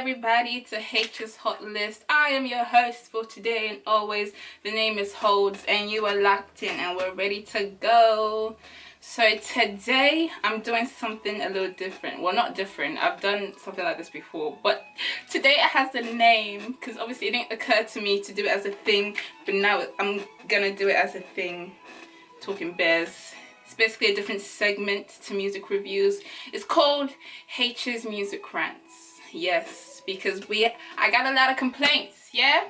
everybody to H's Hot List. I am your host for today and always. The name is Holds and you are locked in and we're ready to go. So today I'm doing something a little different. Well, not different. I've done something like this before, but today it has a name because obviously it didn't occur to me to do it as a thing, but now I'm gonna do it as a thing. Talking Bears. It's basically a different segment to music reviews. It's called H's Music Rants. Yes, because I got a lot of complaints, yeah?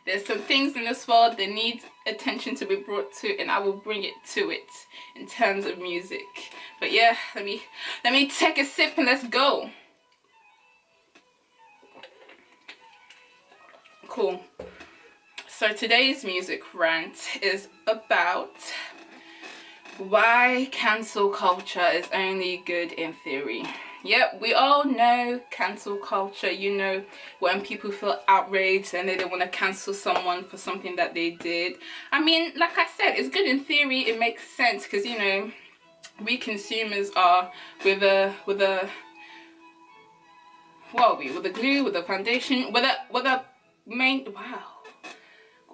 There's some things in this world that need attention to be brought to, and I will bring it to it in terms of music. But yeah, let me take a sip and let's go. Cool. So today's music rant is about why cancel culture is only good in theory. Yep, we all know cancel culture. You know, when people feel outraged and they don't want to cancel someone for something that they did. I mean, like I said, it's good in theory. It makes sense because, you know, we consumers are with the glue, with the foundation, with the main, wow.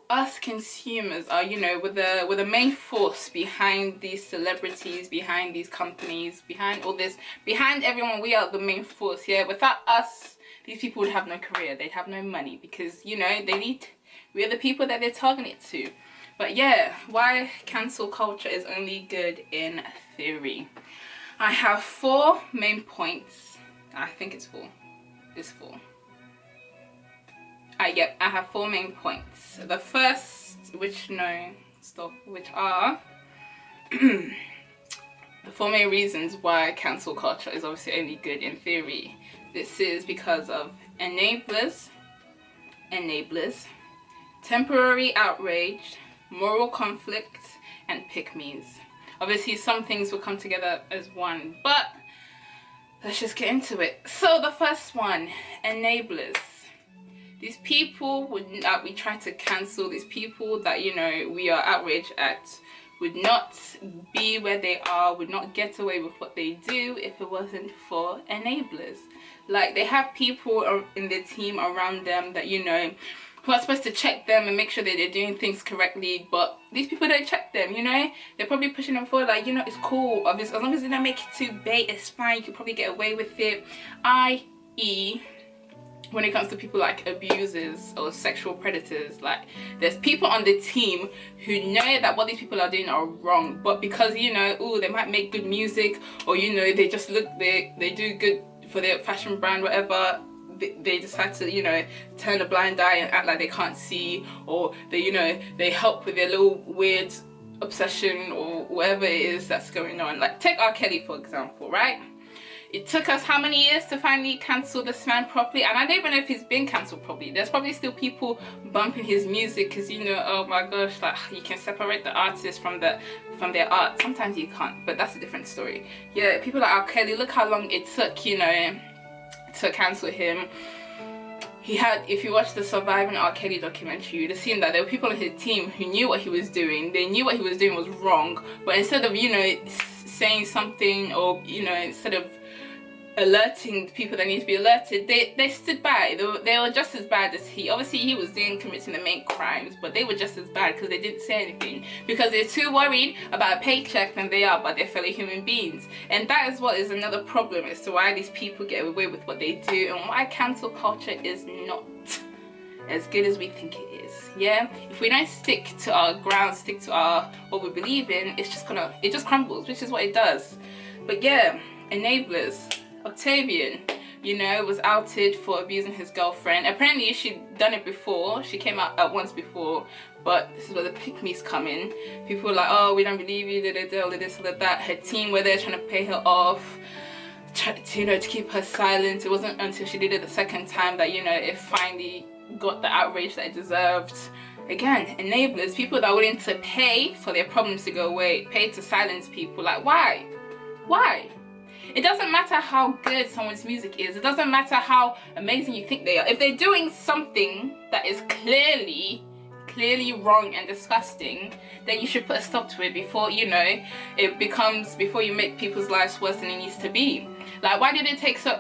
Us consumers are, you know, with the main force behind these celebrities, behind these companies, behind all this, behind everyone. We are the main force. Yeah, without us, these people would have no career. They'd have no money because, you know, we're the people that they're targeted to. But yeah, why cancel culture is only good in theory. I have 4 main points. I think it's 4. It's 4. I have 4 main points. The first, which are the 4 main reasons why cancel culture is obviously only good in theory. This is because of enablers, temporary outrage, moral conflict, and pick-me's. Obviously, some things will come together as one, but let's just get into it. So the first one, enablers. These people that we try to cancel, these people that, you know, we are outraged at, would not be where they are, would not get away with what they do if it wasn't for enablers. Like, they have people in their team around them that, you know, who are supposed to check them and make sure that they're doing things correctly, but these people don't check them, you know? They're probably pushing them forward like, you know, it's cool. As long as they don't make it too bait, it's fine. You can probably get away with it. I.e., when it comes to people like abusers or sexual predators, like, there's people on the team who know that what these people are doing are wrong, but because, you know, they might make good music, or, you know, they just they do good for their fashion brand, whatever, they decide to, you know, turn a blind eye and act like they can't see, or they, you know, they help with their little weird obsession or whatever it is that's going on. Like, take R. Kelly for example, right? It took us how many years to finally cancel this man properly, and I don't even know if he's been cancelled properly. There's probably still people bumping his music because, you know, oh my gosh, like, you can separate the artist from their art. Sometimes you can't, but that's a different story. Yeah, people like R. Kelly, look how long it took, you know, to cancel him. He had, if you watch the Surviving R. Kelly documentary, you'd have seen that there were people on his team who knew what he was doing. They knew what he was doing was wrong, but instead of, you know, saying something, or, you know, instead of alerting the people that need to be alerted, they stood by. They were just as bad as he. Obviously, he was committing the main crimes, but they were just as bad because they didn't say anything, because they're too worried about a paycheck than they are about their fellow human beings. And that is what is another problem as to why these people get away with what they do, and why cancel culture is not as good as we think it is. Yeah, if we don't stick to our ground, stick to what we believe in, it just crumbles, which is what it does. But yeah, enablers. Octavian, you know, was outed for abusing his girlfriend. Apparently she'd done it before. She came out at once before, but this is where the pick-me's come in. People were like, oh, we don't believe you, all of this, all of that. Her team were there trying to pay her off, you know, to keep her silent. It wasn't until she did it the second time that, you know, it finally got the outrage that it deserved. Again, enablers, people that are willing to pay for their problems to go away, pay to silence people. Like, why? Why? It doesn't matter how good someone's music is. It doesn't matter how amazing you think they are. If they're doing something that is clearly wrong and disgusting, then you should put a stop to it before, you know, before you make people's lives worse than it needs to be. Like, why did it take so...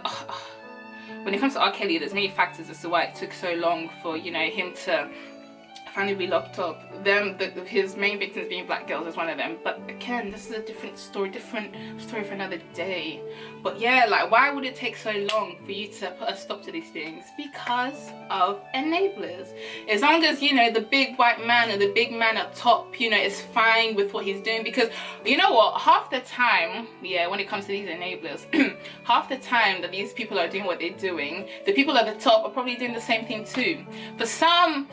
when it comes to R. Kelly, there's many factors as to why it took so long for, you know, him to finally be locked up. His main victims being black girls is one of them. But again, this is a different story for another day. But yeah, like, why would it take so long for you to put a stop to these things? Because of enablers. As long as, you know, the big white man or the big man at top, you know, is fine with what he's doing. Because you know what, half the time, yeah, when it comes to these enablers, half the time that these people are doing what they're doing, the people at the top are probably doing the same thing too. For some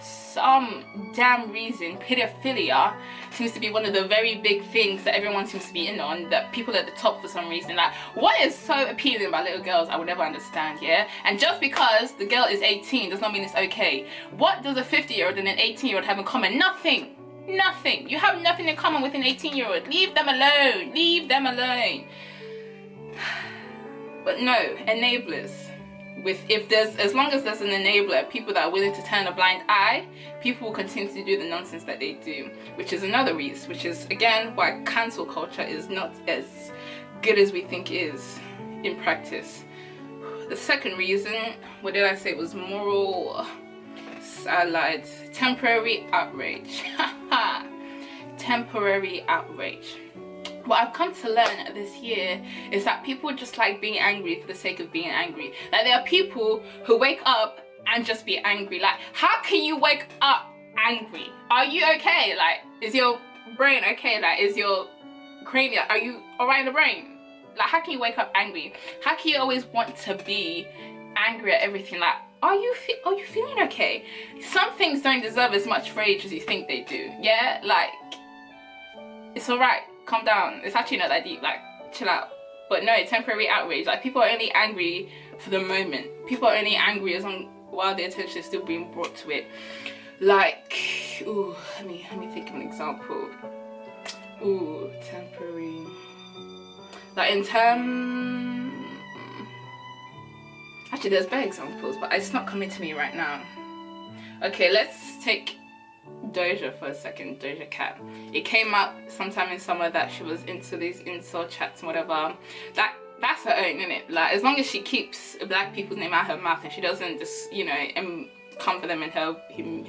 damn reason, pedophilia seems to be one of the very big things that everyone seems to be in on, that people at the top, for some reason, like, what is so appealing about little girls, I would never understand. Yeah, and just because the girl is 18 does not mean it's okay. What does a 50-year-old and an 18-year-old have in common? Nothing. You have nothing in common with an 18-year-old. Leave them alone. But no, enablers. As long as there's an enabler, people that are willing to turn a blind eye, people will continue to do the nonsense that they do, which is another reason, which is again why cancel culture is not as good as we think it is in practice. The second reason, what did I say, it was moral, I lied, temporary outrage. Temporary outrage. What I've come to learn this year is that people just like being angry for the sake of being angry. Like, there are people who wake up and just be angry. Like, how can you wake up angry? Are you okay? Like, is your brain okay? Like, is your cranium, are you alright in the brain? Like, how can you wake up angry? How can you always want to be angry at everything? Like, are you feeling okay? Some things don't deserve as much rage as you think they do. Yeah, like, it's alright. Calm down, it's actually not that deep, like, chill out. But no, temporary outrage, like, people are only angry for the moment. People are only angry as long while their attention is still being brought to it. Like, ooh, let me think of an example. Ooh, temporary, like, in term, actually there's better examples, but it's not coming to me right now. Okay, let's take Doja for a second. Doja Cat, it came out sometime in summer that she was into these incel chats and whatever. That's her own, isn't it? Like, as long as she keeps black people's name out of her mouth and she doesn't just, you know, come for them in her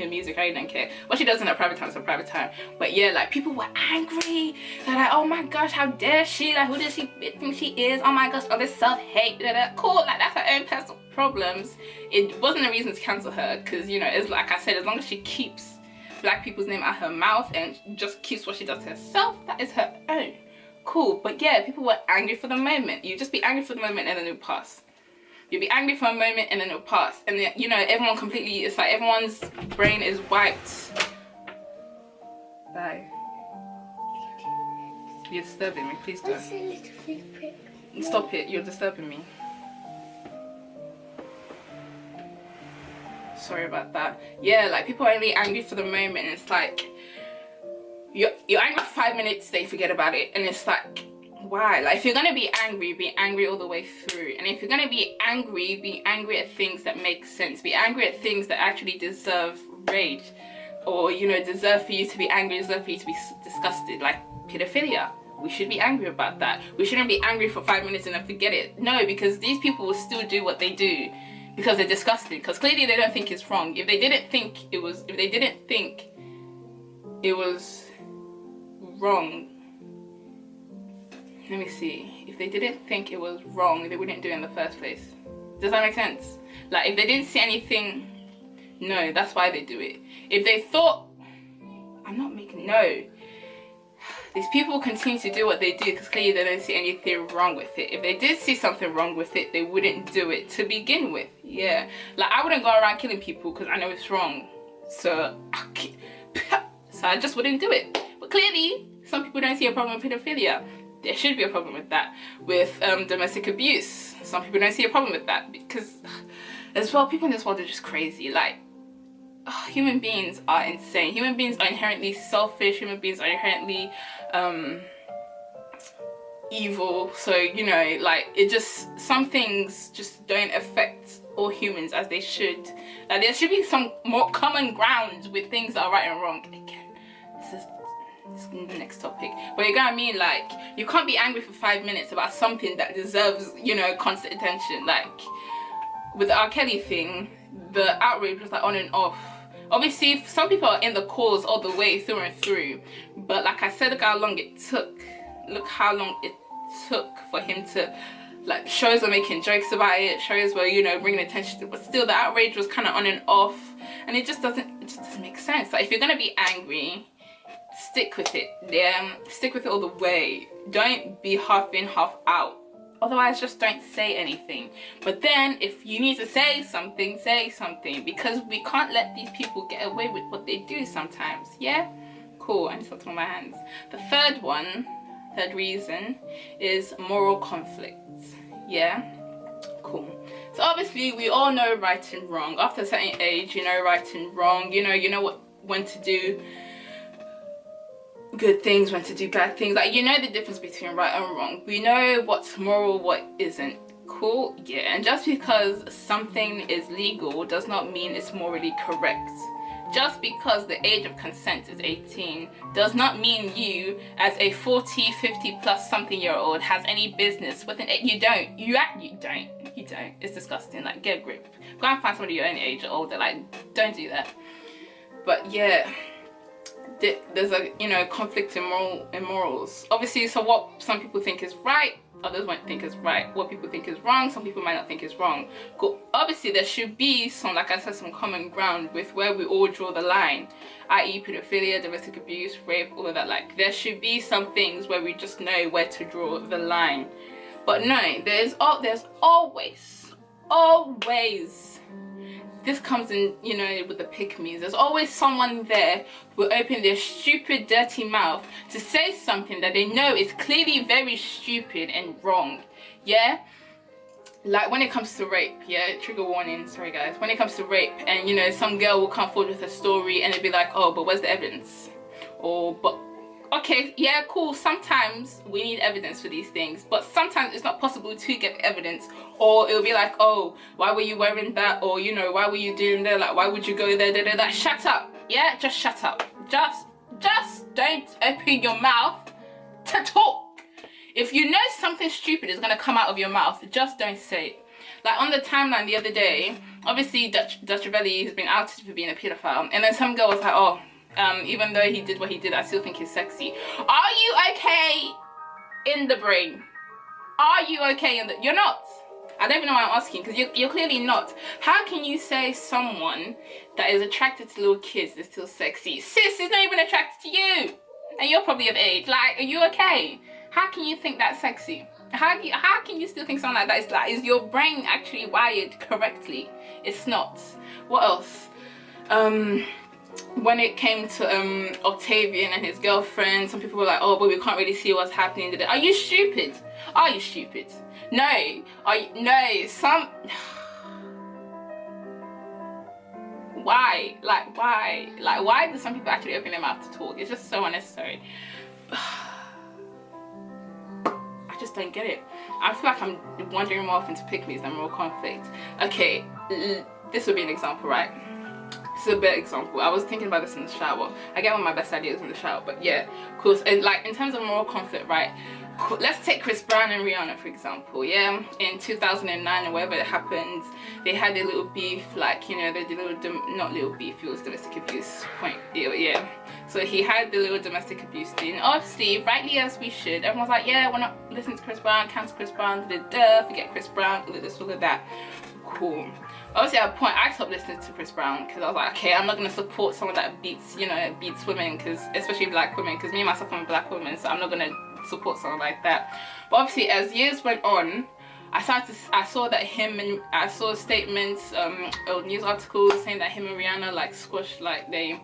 music, I don't care. What she does in her private time is her private time. But yeah, like, people were angry. They're like, oh my gosh, how dare she? Like, who does she think she is? Oh my gosh, all this self-hate. Cool, like, that's her own personal problems. It wasn't a reason to cancel her, because, you know, it's like I said, as long as she keeps black people's name out her mouth and just keeps what she does to herself, that is her own. Cool. But yeah, people were angry for the moment. You just be angry for the moment and then it'll pass. You'll be angry for a moment and then it'll pass. And then, you know, everyone completely, it's like everyone's brain is wiped. Bye. You're disturbing me, please go. Stop it, you're disturbing me. Sorry about that. Yeah, like, people are only angry for the moment, and it's like you're angry for 5 minutes, they forget about it, and it's like, why? Like, if you're gonna be angry all the way through. And if you're gonna be angry at things that make sense. Be angry at things that actually deserve rage, or, you know, deserve for you to be angry, deserve for you to be disgusted. Like pedophilia, we should be angry about that. We shouldn't be angry for 5 minutes and then forget it. No, because these people will still do what they do because they're disgusting, because clearly they don't think it's wrong. If they didn't think it was wrong, let me see, if they didn't think it was wrong, they wouldn't do it in the first place. Does that make sense? Like, if they didn't see anything, no, that's why they do it. If they thought, no, these people continue to do what they do because clearly they don't see anything wrong with it. If they did see something wrong with it, they wouldn't do it to begin with. Yeah, like, I wouldn't go around killing people because I know it's wrong, so I just wouldn't do it. But clearly some people don't see a problem with pedophilia. There should be a problem with that. With domestic abuse, some people don't see a problem with that, because as well, people in this world are just crazy. Like, human beings are insane. Human beings are inherently selfish. Human beings are inherently evil. So, you know, like, it just, some things just don't affect all humans as they should. Like, there should be some more common ground with things that are right and wrong. Again, this is the next topic, but you get what I mean. Like, you can't be angry for 5 minutes about something that deserves, you know, constant attention. Like, with the R. Kelly thing, the outrage was like on and off. Obviously, some people are in the cause all the way through and through, but like I said, look how long it took. Look how long it took for him to, like, shows were making jokes about it, shows were, you know, bringing attention to it, but still the outrage was kind of on and off, and it just doesn't make sense. Like, if you're gonna be angry, stick with it. Yeah, stick with it all the way. Don't be half in, half out. Otherwise, just don't say anything. But then, if you need to say something, because we can't let these people get away with what they do sometimes. Yeah? Cool, I need to stop on my hands. The third reason is moral conflict. Yeah? Cool. So obviously, we all know right and wrong. After a certain age, you know right and wrong. You know when to do good things, when to do bad things. Like, you know the difference between right and wrong. We know what's moral, what isn't. Cool? Yeah. And just because something is legal does not mean it's morally correct. Just because the age of consent is 18 does not mean you, as a 40, 50 plus something year old, has any business with an you don't. You don't. It's disgusting. Like, get a grip. Go and find somebody your own age or older. Like, don't do that. But yeah, there's a, you know, conflict in morals. Obviously, so what some people think is right, others won't think is right. What people think is wrong, some people might not think is wrong. Obviously, there should be some, like I said, some common ground with where we all draw the line, i.e. pedophilia, domestic abuse, rape, all of that. Like, there should be some things where we just know where to draw the line. But no, there's always, this comes in, you know, with the pick-me's. There's always someone there who will open their stupid, dirty mouth to say something that they know is clearly very stupid and wrong. Yeah? Like, when it comes to rape, yeah? Trigger warning, sorry guys. When it comes to rape, and, you know, some girl will come forward with a story and it'll be like, oh, but where's the evidence? Or, but, okay, yeah, cool. Sometimes we need evidence for these things, but sometimes it's not possible to get evidence. Or it'll be like, oh, why were you wearing that? Or, you know, why were you doing that? Like, why would you go there? Like, shut up. Yeah, just shut up. Just don't open your mouth to talk. If you know something stupid is gonna come out of your mouth, just don't say it. Like, on the timeline the other day, obviously Dutch Ravelli has been outed for being a pedophile, and then some girl was like, oh, even though he did what he did, I still think he's sexy. Are you okay in the brain? Are you okay in the... You're not. I don't even know why I'm asking, because you're clearly not. How can you say someone that is attracted to little kids is still sexy? Sis is not even attracted to you, and you're probably of age. Like, are you okay? How can you think that's sexy? How can you still think something like that is like, is your brain actually wired correctly? It's not. What else? When it came to Octavian and his girlfriend, some people were like, oh, but we can't really see what's happening. Are you stupid? Are you stupid? No. Why? Like, why? Like, why do some people actually open their mouth to talk? It's just so unnecessary. I just don't get it. I feel like I'm wandering more off into pick-me's than moral conflict. Okay, this would be an example, right? This is a better example. I was thinking about this in the shower. I get one of my best ideas in the shower, but yeah, of course. And like, in terms of moral conflict, right? Let's take Chris Brown and Rihanna, for example. Yeah, in 2009 or wherever it happened, they had their little beef. Like, you know, they did not little beef. It was domestic abuse. Point. Yeah. So he had the little domestic abuse thing. Obviously, rightly as we should. Everyone's like, yeah, we're not listening to Chris Brown. Cancel Chris Brown. Forget Chris Brown. All of this, all of that. Cool. Obviously, at a point, I stopped listening to Chris Brown because I was like, okay, I'm not going to support someone that beats, you know, beats women, because especially black women, because me myself, I'm a black woman, so I'm not going to support someone like that. But obviously, as years went on, I saw statements, news articles saying that him and Rihanna like squashed, like they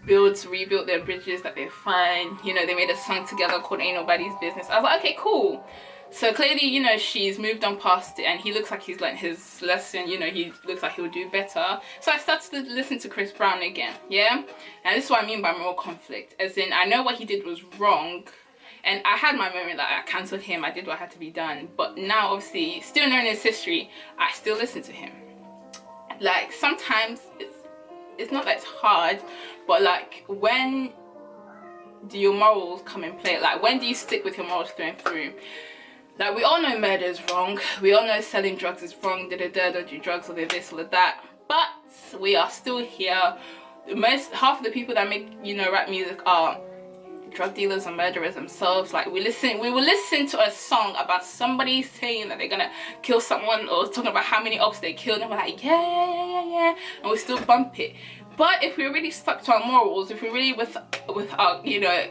rebuilt their bridges, that they're fine. You know, they made a song together called Ain't Nobody's Business. I was like, okay, cool. So clearly, you know, she's moved on past it, and he looks like he's learned his lesson. You know, he looks like he'll do better. So I started to listen to Chris Brown again, yeah? And this is what I mean by moral conflict. As in, I know what he did was wrong, and I had my moment, like, I cancelled him, I did what had to be done. But now, obviously, still knowing his history, I still listen to him. Like, sometimes it's not that it's hard, but like, when do your morals come in play? Like, when do you stick with your morals through and through? Like, we all know murder is wrong, we all know selling drugs is wrong, don't do drugs or this or that, but we are still here. Half of the people that make, you know, rap music are drug dealers and murderers themselves. Like, we will listen to a song about somebody saying that they're gonna kill someone, or talking about how many ops they killed, and we're like, yeah, and we still bump it. But if we're really stuck to our morals, if we're really with our, you know,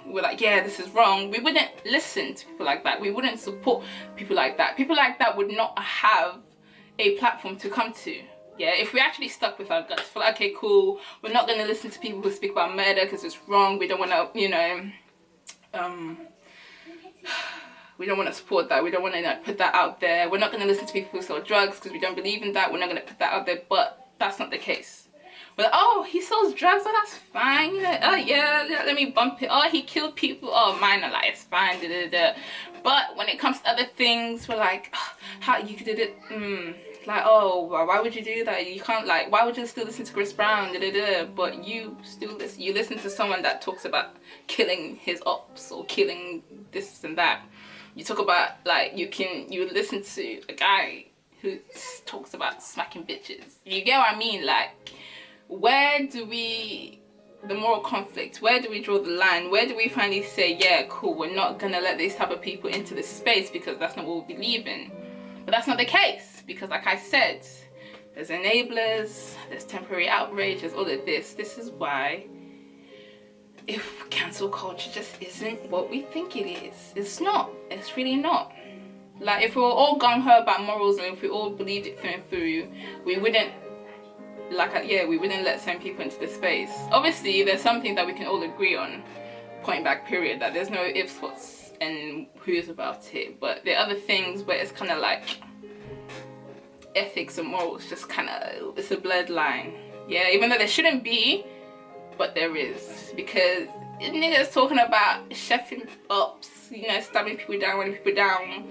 we're like, yeah, this is wrong, we wouldn't listen to people like that. We wouldn't support people like that. People like that would not have a platform to come to. Yeah, if we actually stuck with our guts, feel like, okay, cool, we're not going to listen to people who speak about murder because it's wrong, we don't want to, you know, we don't want to support that, we don't want to, like, put that out there, we're not going to listen to people who sell drugs because we don't believe in that, we're not going to put that out there. But that's not the case. We're like, oh, he sells drugs, oh, that's fine, you know, oh yeah, let me bump it, oh, he killed people, oh, minor, like, it's fine, But when it comes to other things, we're like, oh, how you did it, like, oh, why would you do that? You can't, like, why would you still listen to Chris Brown, but you still listen to someone that talks about killing his ops or killing this and that. You talk about, like, you listen to a guy who talks about smacking bitches. You get what I mean? Like, where do we, the moral conflict, where do we draw the line? Where do we finally say, yeah, cool, we're not gonna let these type of people into this space because that's not what we believe in? But that's not the case, because like I said, there's enablers, there's temporary outrage, there's all of this. This is why, if cancel culture just isn't what we think it is, it's not. It's really not. Like, if we were all gung-ho about morals and if we all believed it through and through, we wouldn't, like, yeah, we wouldn't let some people into the space. Obviously, there's something that we can all agree on, point back period, that there's no ifs, whats, and who's about it. But there are other things where it's kind of like ethics and morals just kind of, it's a blurred line. Yeah, even though there shouldn't be, but there is, because niggas talking about chefing ups, you know, stabbing people down, running people down,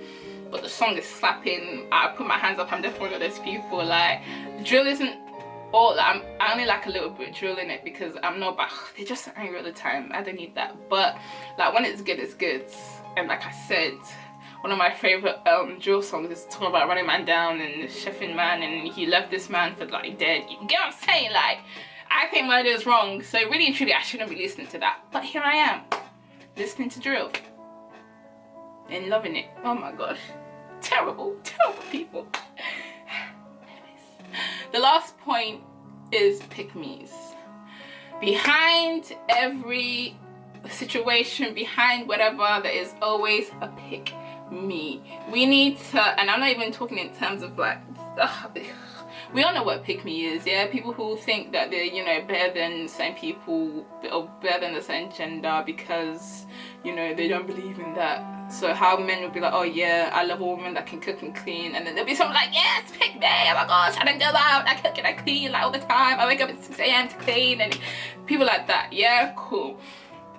but the song is slapping. I put my hands up, I'm definitely one of those people. Like, drill isn't all, I only like a little bit of drill in it because I'm not about, they're just angry all the time, I don't need that. But like, when it's good, it's good. And like I said, one of my favorite drill songs is talking about running man down and chefing man, and he left this man for like dead. You get what I'm saying? Like, I think murder is wrong, so really and truly I shouldn't be listening to that. But here I am, listening to drill and loving it. Oh my gosh, terrible, terrible people. Anyways, the last point is pick-me's. Behind every situation, behind whatever, there is always a pick-me. We need to, and I'm not even talking in terms of like, we all know what pick-me is, yeah? People who think that they're, you know, better than the same people or better than the same gender because, you know, they don't believe in that. So how men will be like, oh yeah, I love a woman that can cook and clean, and then there'll be someone like, yes, pick me, oh my gosh, I don't go out, I cook and I clean like all the time, I wake up at 6 AM to clean, and people like that. Yeah, cool.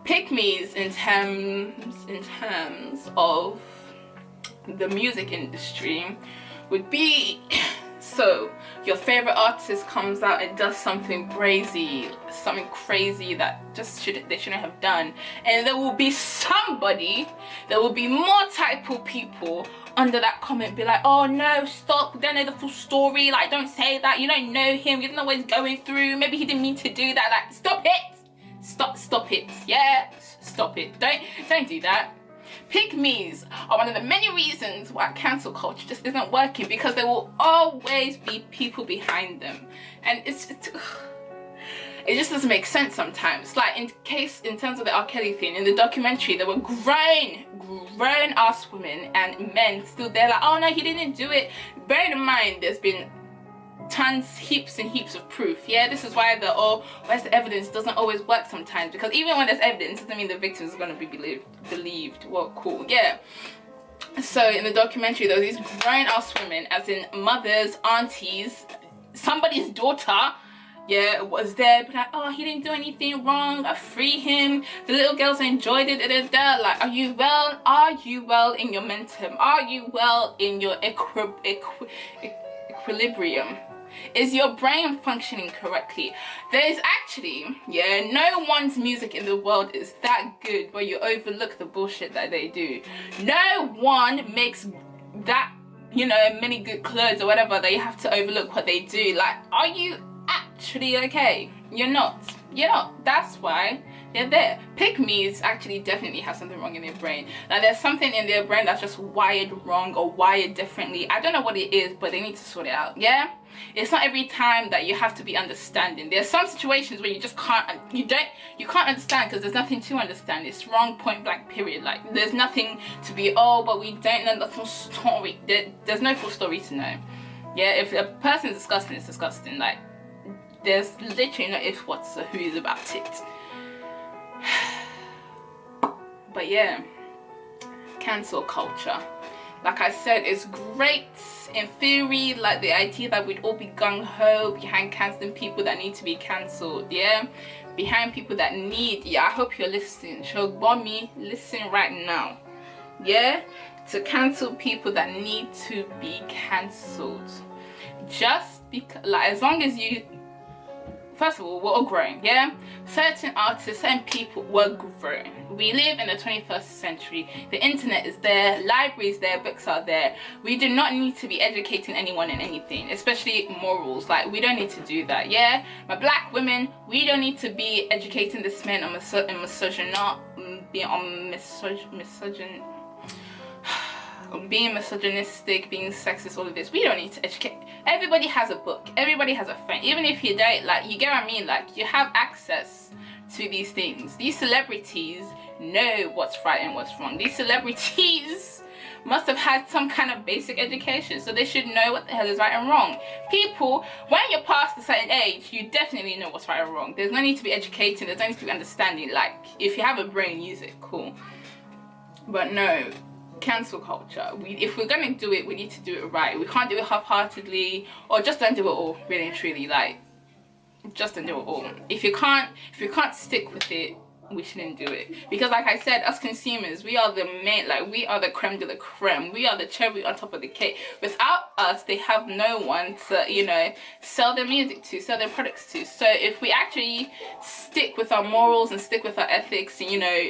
Pick-me's in terms of the music industry would be, so your favorite artist comes out and does something crazy that just they shouldn't have done, and there will be somebody, there will be multiple people under that comment be like, oh no, stop, we don't know the full story, like, don't say that, you don't know him, you don't know what he's going through, maybe he didn't mean to do that. Like, stop it, stop it, yeah, stop it, don't do that. Pick-me's are one of the many reasons why cancel culture just isn't working, because there will always be people behind them, and it just doesn't make sense sometimes. Like, in terms of the R. Kelly thing, in the documentary, there were grown ass women and men still there like, oh no, he didn't do it. Bear in mind, there's been tons, heaps and heaps of proof. Yeah, this is why the where's the evidence doesn't always work sometimes, because even when there's evidence doesn't mean the victim is going to be believed. Well, cool, yeah. So in the documentary, there were these grown ass women, as in mothers, aunties, somebody's daughter, yeah, was there, but like, oh, he didn't do anything wrong, I free him, the little girls enjoyed it, like, are you well? Are you well in your mentum? Are you well in your equilibrium? Is your brain functioning correctly? There's actually, yeah, no one's music in the world is that good where you overlook the bullshit that they do. No one makes that, you know, many good clothes or whatever that you have to overlook what they do. Like, are you actually okay? You're not. You're not. That's why they're there. Pick-me's actually definitely have something wrong in their brain. Like, there's something in their brain that's just wired wrong or wired differently. I don't know what it is, but they need to sort it out. Yeah, it's not every time that you have to be understanding. There's some situations where you just can't, you can't understand because there's nothing to understand. It's wrong, point blank, period. Like, there's nothing to be, oh, but we don't know the full story. There's no full story to know. Yeah, if a person is disgusting, it's disgusting. Like, there's literally no if, what's, or who is about it. But yeah, cancel culture, like I said, is great in theory. Like, the idea that we'd all be gung-ho behind canceling people that need to be cancelled, yeah, behind people that need, yeah, I hope you're listening. Shogbami, listen right now, yeah, to cancel people that need to be cancelled. Just because, like, as long as you, first of all, we're all growing, yeah? Certain artists, certain people were growing. We live in the 21st century. The internet is there, libraries there, books are there. We do not need to be educating anyone in anything, especially morals. Like, we don't need to do that, yeah? My black women, we don't need to be educating this man on being misogynistic, being sexist, all of this. We don't need to educate. Everybody has a book, everybody has a friend. Even if you don't, like, you get what I mean? Like, you have access to these things. These celebrities know what's right and what's wrong. These celebrities must have had some kind of basic education, so they should know what the hell is right and wrong. People, when you're past a certain age, you definitely know what's right and wrong. There's no need to be educating, there's no need to be understanding. Like, if you have a brain, use it, cool. But no, cancel culture, if we're gonna do it, we need to do it right. We can't do it half-heartedly, or just don't do it all, really and truly. Like, just don't do it all. If you can't stick with it, we shouldn't do it. Because, like I said, us consumers, we are the main, like, we are the creme de la creme. We are the cherry on top of the cake. Without us, they have no one to, you know, sell their music to, sell their products to. So if we actually stick with our morals and stick with our ethics, and, you know,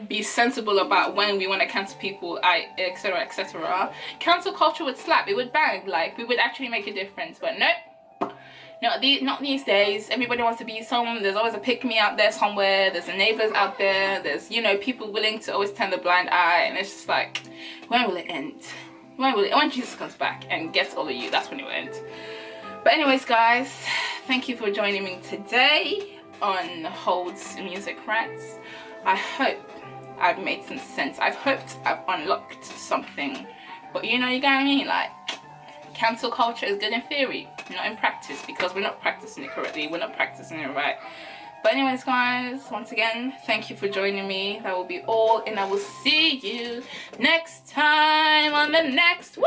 be sensible about when we want to cancel people, etc, etc, cancel culture would slap, it would bang. Like, we would actually make a difference. But nope, not these days. Everybody wants to be someone. There's always a pick-me out there somewhere. There's the neighbors out there. There's, you know, people willing to always turn the blind eye. And it's just like, when will it end? When Jesus comes back and gets all of you, that's when it will end. But anyways, guys, thank you for joining me today on Hold's Music Rants. I hope I've made some sense. I've hoped I've unlocked something. But, you know, you get what I mean? Like, cancel culture is good in theory, not in practice, because we're not practicing it correctly. We're not practicing it right. But anyways, guys, once again, thank you for joining me. That will be all, and I will see you next time on the next. Woo!